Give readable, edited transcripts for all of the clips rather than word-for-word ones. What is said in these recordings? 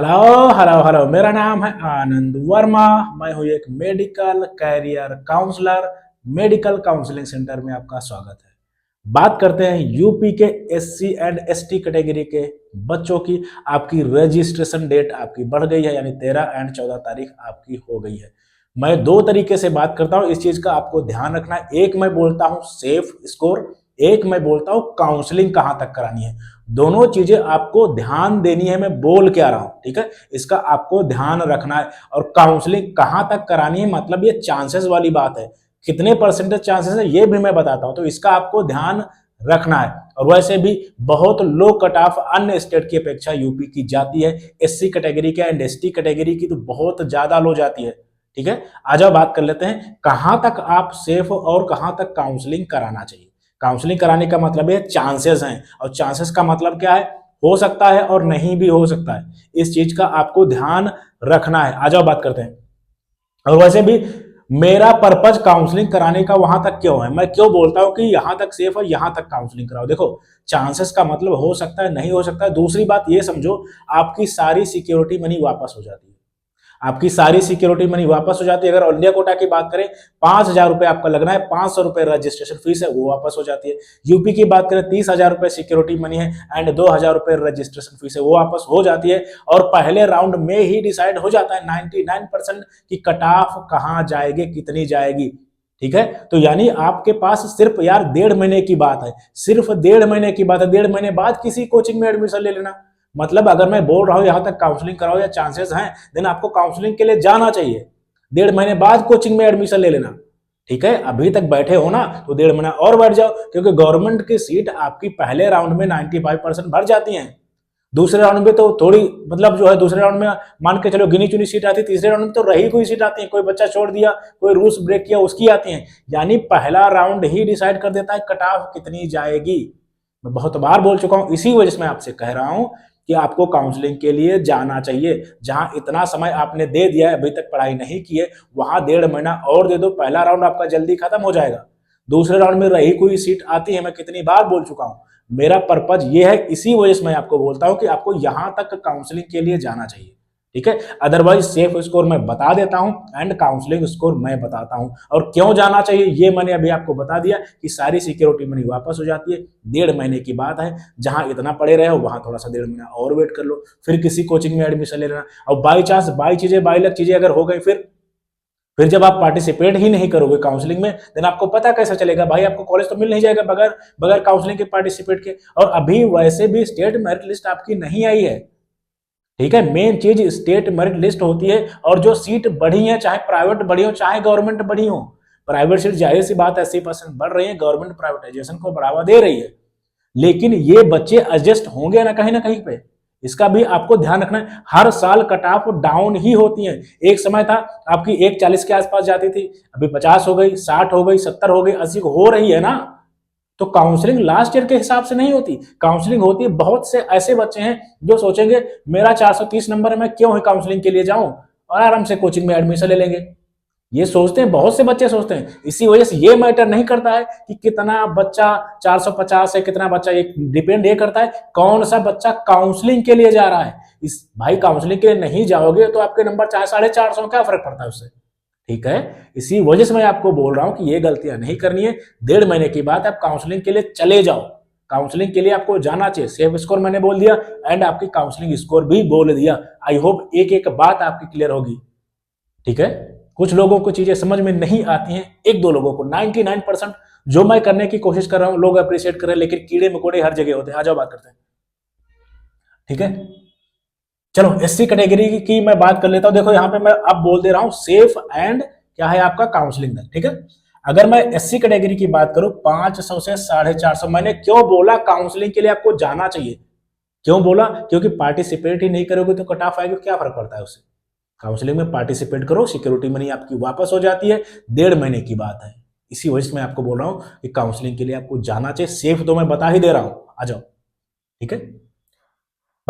Hello hello hello, मेरा नाम है आनंद वर्मा। मैं हूँ एक medical career counsellor. Medical counselling centre में आपका स्वागत है। बात करते हैं यूपी के एससी एंड एसटी कैटेगरी के बच्चों की। आपकी रजिस्ट्रेशन डेट आपकी बढ़ गई है, यानी 13 एंड 14 तारीख आपकी हो गई है। मैं दो तरीके से बात करता हूँ, इस चीज का आपको ध्यान रखना है। एक मैं बोलता हूँ सेफ स्कोर, एक मैं बोलता हूँ काउंसलिंग कहाँ तक करानी है। दोनों चीजें आपको ध्यान देनी है, मैं बोल क्या रहा हूं, ठीक है। इसका आपको ध्यान रखना है। और काउंसलिंग कहां तक करानी है, मतलब ये चांसेस वाली बात है। कितने परसेंटेज चांसेस है ये भी मैं बताता हूं, तो इसका आपको ध्यान रखना है। और वैसे भी बहुत लो कट ऑफ अन्य स्टेट की अपेक्षा यूपी की जाती है। एससी कैटेगरी के एंड एसटी कैटेगरी की तो बहुत ज्यादा लो जाती है, ठीक है। आज अब बात कर लेते हैं कहां तक आप सेफ और कहां तक काउंसलिंग कराना चाहिए। काउंसलिंग कराने का मतलब है चांसेस हैं, और चांसेस का मतलब क्या है, हो सकता है और नहीं भी हो सकता है। इस चीज का आपको ध्यान रखना है। आ जाओ बात करते हैं। और वैसे भी मेरा पर्पज काउंसलिंग कराने का वहां तक क्यों है, मैं क्यों बोलता हूं कि यहां तक सेफ है, यहां तक काउंसलिंग कराओ। देखो, चांसेस का मतलब हो सकता है, नहीं हो सकता है। दूसरी बात ये समझो, आपकी सारी सिक्योरिटी मनी वापस हो जाती है। आपकी सारी सिक्योरिटी मनी वापस हो जाती है। अगर ऑल इंडिया कोटा की बात करें, 5,000 रुपए आपका लगना है, 500 रुपए रजिस्ट्रेशन फीस है, वो वापस हो जाती है। यूपी की बात करें, 30,000 रुपए सिक्योरिटी मनी है एंड 2,000 रुपए रजिस्ट्रेशन फीस है, वो वापस हो जाती है। और पहले राउंड में ही डिसाइड हो जाता है 99% की कट ऑफ कहां जाएगी, कितनी जाएगी, ठीक है। तो यानी आपके पास सिर्फ यार 1.5 महीने की बात है, सिर्फ 1.5 महीने की बात है। 1.5 महीने बाद किसी कोचिंग में एडमिशन ले लेना। मतलब अगर मैं बोल रहा हूं यहां तक काउंसलिंग कराओ या चांसेस हैं, देन आपको काउंसलिंग के लिए जाना चाहिए। 1.5 महीने बाद कोचिंग में एडमिशन ले लेना, ठीक है। अभी तक बैठे हो ना, तो 1.5 महीना और बैठ जाओ, क्योंकि गवर्नमेंट की सीट आपकी पहले राउंड में 95% भर जाती है। दूसरे राउंड में तो थोड़ी, मतलब जो है दूसरे राउंड में मान के चलो गिनी चुनी सीट आती है। तीसरे राउंड में तो रही कोई सीट आती है, कोई बच्चा छोड़ दिया, कोई रूल्स ब्रेक किया, उसकी आती है। यानी पहला राउंड ही डिसाइड कर देता है कट ऑफ कितनी जाएगी। मैं बहुत बार बोल चुका हूं, इसी वजह से मैं आपसे कह रहा हूं कि आपको काउंसलिंग के लिए जाना चाहिए। जहां इतना समय आपने दे दिया है, अभी तक पढ़ाई नहीं की है, वहां 1.5 महीना और दे दो। पहला राउंड आपका जल्दी खत्म हो जाएगा। दूसरे राउंड में रही कोई सीट आती है, मैं कितनी बार बोल चुका हूं। मेरा पर्पज ये है, इसी वजह से मैं आपको बोलता हूं कि आपको यहां तक काउंसलिंग के लिए जाना चाहिए, ठीक है। अदरवाइज सेफ स्कोर मैं बता देता हूं एंड काउंसलिंग स्कोर मैं बताता हूं। और क्यों जाना चाहिए ये मैंने अभी आपको बता दिया कि सारी सिक्योरिटी मनी वापस हो जाती है। 1.5 महीने की बात है। जहां इतना पड़े रहे हो वहां थोड़ा सा 1.5 महीना और वेट कर लो, फिर किसी कोचिंग में एडमिशन ले लेना। और बाई चांस बाई चीजें बाई लक चीजें अगर हो गई, फिर जब आप पार्टिसिपेट ही नहीं करोगे काउंसलिंग में, देन आपको पता कैसे चलेगा भाई, आपको कॉलेज तो मिल नहीं जाएगा बगैर बगैर काउंसलिंग के पार्टिसिपेट के। और अभी वैसे भी स्टेट मेरिट लिस्ट आपकी नहीं आई है, ठीक है। मेन चीज स्टेट मेरिट लिस्ट होती है। और जो सीट बढ़ी है, चाहे प्राइवेट बढ़ी हो चाहे गवर्नमेंट बढ़ी हो, प्राइवेट सीट जाहिर सी बात 80% बढ़ रही है, गवर्नमेंट प्राइवेटाइजेशन को बढ़ावा दे रही है। लेकिन ये बच्चे एडजस्ट होंगे ना कहीं पे, इसका भी आपको ध्यान रखना है। हर साल कट ऑफ डाउन ही होती है। एक समय था आपकी 140 के आसपास जाती थी, अभी 50 हो गई, 60 हो गई, 70 हो गई, 80 हो रही है ना। तो काउंसलिंग लास्ट ईयर के हिसाब से नहीं होती, काउंसलिंग होती है। बहुत से ऐसे बच्चे हैं जो सोचेंगे मेरा 430 नंबर है, मैं क्यों ही काउंसलिंग के लिए जाऊं, और आराम से कोचिंग में एडमिशन ले लेंगे। ये सोचते हैं, बहुत से बच्चे सोचते हैं। इसी वजह से ये मैटर नहीं करता है कि कितना बच्चा 450 है, कितना बच्चा, एक डिपेंड ये करता है कौन सा बच्चा काउंसलिंग के लिए जा रहा है। इस भाई काउंसलिंग के लिए नहीं जाओगे तो आपके नंबर चाहे 450 क्या फर्क पड़ता है उससे, ठीक है। इसी वजह से मैं आपको बोल रहा हूं कि ये गलतियां नहीं करनी है। 1.5 महीने की बात है, आप काउंसलिंग के लिए चले जाओ। काउंसलिंग के लिए आपको जाना चाहिए। सेफ स्कोर मैंने बोल दिया एंड आपकी काउंसलिंग स्कोर भी बोल दिया। आई होप एक एक बात आपकी क्लियर होगी, ठीक है। कुछ लोगों को चीजें समझ में नहीं आती हैं, एक दो लोगों को। 99% जो मैं करने की कोशिश कर रहा हूं लोग अप्रिशिएट कर रहे हैं, लेकिन कीड़े मकोड़े हर जगह होते हैं। आ जाओ बात करते हैं, ठीक है। चलो एससी कैटेगरी की मैं बात कर लेता हूं। देखो, यहां पे मैं अब बोल दे रहा हूं सेफ एंड क्या है आपका काउंसलिंग है, ठीक है। अगर मैं एससी कैटेगरी की बात करूं, 500 से 450, मैंने क्यों बोला काउंसलिंग के लिए आपको जाना चाहिए, क्यों बोला, क्योंकि पार्टिसिपेट ही नहीं करोगे तो कट ऑफ आएगा, क्या फर्क पड़ता है उससे। काउंसलिंग में पार्टिसिपेट करो, सिक्योरिटी मनी आपकी वापस हो जाती है। 1.5 महीने की बात है। इसी वजह से मैं आपको बोल रहा हूं कि काउंसलिंग के लिए आपको जाना चाहिए। सेफ तो मैं बता ही दे रहा हूं, आ जाओ, ठीक है।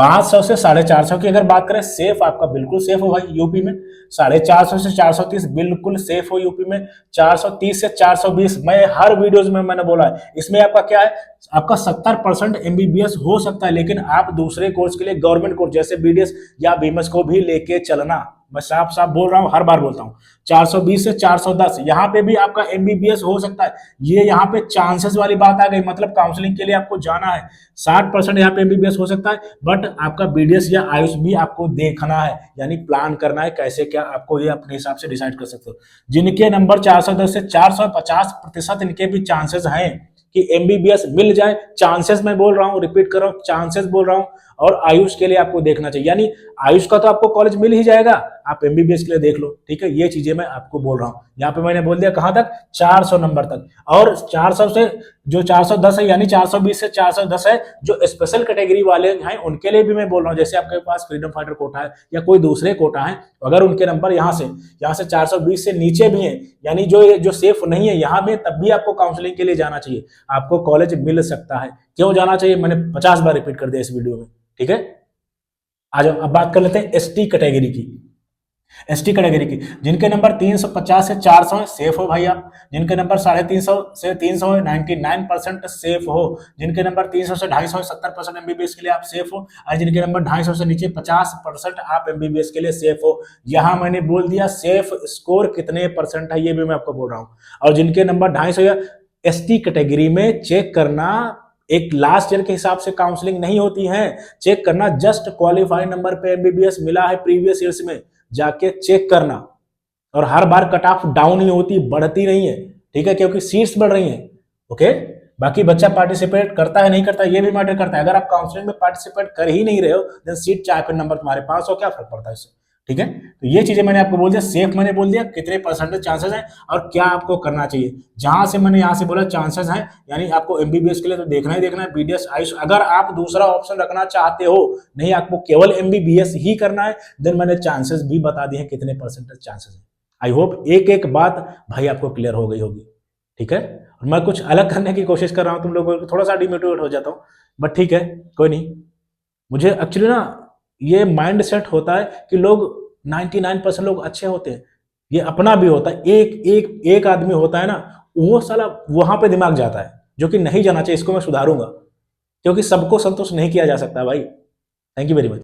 500 से 450 की अगर बात करें, सेफ आपका बिल्कुल सेफ हो भाई यूपी में। 450 से 430 बिल्कुल सेफ हो यूपी में। 430 से 420 मैं हर वीडियोज में मैंने बोला है, इसमें आपका क्या है, आपका 70% एमबीबीएस हो सकता है, लेकिन आप दूसरे कोर्स के लिए गवर्नमेंट कोर्स जैसे बीडीएस या बीएमएस को भी लेके चलना। मैं साफ साफ बोल रहा हूं, हर बार बोलता हूं। 420 से 410 यहाँ पे भी आपका एमबीबीएस हो सकता है। ये यहाँ पे चांसेस वाली बात आ गई, मतलब काउंसलिंग के लिए आपको जाना है, 60% यहाँ पे एमबीबीएस हो सकता है, बट आपका बीडीएस या आयुष भी आपको देखना है, यानी प्लान करना है कैसे क्या आपको, ये अपने हिसाब से डिसाइड कर सकते हो। जिनके नंबर 410 से 450% इनके भी चांसेस हैं कि एमबीबीएस मिल जाए। चांसेस मैं बोल रहा हूँ, रिपीट कर रहा हूँ, चांसेस बोल रहा हूँ। और आयुष के लिए आपको देखना चाहिए, यानी आयुष का तो आपको कॉलेज मिल ही जाएगा, आप एमबीबीएस के लिए देख लो, ठीक है। ये चीजें मैं आपको बोल रहा हूँ। यहाँ पे मैंने बोल दिया कहां तक, 400 नंबर तक। और 400 से जो 410 है, यानी 420 से 410 है, जो स्पेशल कैटेगरी वाले हैं उनके लिए भी मैं बोल रहा हूँ। जैसे आपके पास फ्रीडम फाइटर कोटा है या कोई दूसरे कोटा है, अगर उनके नंबर यहाँ से 420 से नीचे भी हैं, यानी जो सेफ नहीं है यहाँ में, तब भी आपको काउंसलिंग के लिए जाना चाहिए, आपको कॉलेज मिल सकता है। क्यों जाना चाहिए मैंने 50 बार रिपीट कर दिया इस वीडियो में, ठीक है। आज अब बात कर लेते हैं एसटी कैटेगरी की। एसटी कैटेगरी की जिनके नंबर 350 से 400 है, सेफ हो भाई आप। जिनके नंबर 350 से 300 है, 99% सेफ हो। जिनके नंबर 300 से 250 है, 70% एमबीबीएस के लिए आप सेफ हो। और जिनके नंबर 250 से नीचे 50% आप एमबीबीएस के लिए सेफ हो। यहां मैंने बोल दिया सेफ स्कोर कितने परसेंट है, ये भी मैं आपको बोल रहा हूं। और जिनके नंबर 250 या एसटी कैटेगरी में चेक करना, एक लास्ट ईयर के हिसाब से काउंसलिंग नहीं होती है, चेक करना जस्ट क्वालिफाइड नंबर पे एमबीबीएस मिला है प्रीवियस ईयर्स में, जाके चेक करना। और हर बार कट ऑफ डाउन ही होती, बढ़ती नहीं है, ठीक है, क्योंकि सीट्स बढ़ रही हैं। ओके, बाकी बच्चा पार्टिसिपेट करता है नहीं करता ये भी मैटर करता है। अगर आप काउंसलिंग में पार्टिसिपेट कर ही नहीं रहे हो, देन सीट चाहे फिर नंबर तुम्हारे पास हो, क्या फर्क पड़ता है इससे, ठीक है। तो ये चीजें मैंने आपको बोल दिया, सेफ मैंने बोल दिया कितने परसेंटेज चांसेस हैं और क्या आपको करना चाहिए। जहां से मैंने यहां से बोला चांसेस हैं, यानी आपको एमबीबीएस के लिए तो देखना ही देखना है, बीडीएस आयुष। अगर आप दूसरा ऑप्शन रखना चाहते हो, नहीं आपको केवल एमबीबीएस ही करना है, देन मैंने चांसेस भी बता दिए हैं कितने परसेंटेज चांसेस हैं। आई होप एक एक बात भाई आपको क्लियर हो गई होगी, ठीक है। और मैं कुछ अलग करने की कोशिश कर रहा हूं, तुम लोगों को थोड़ा सा डिमोटिवेट हो जाता हूं, बट ठीक है, कोई नहीं। मुझे एक्चुअली ना ये माइंड सेट होता है कि लोग 99% लोग अच्छे होते हैं, ये अपना भी होता है। एक आदमी होता है ना, वो साला वहां पे दिमाग जाता है, जो कि नहीं जाना चाहिए। इसको मैं सुधारूंगा, क्योंकि सबको संतुष्ट नहीं किया जा सकता भाई। Thank you very much.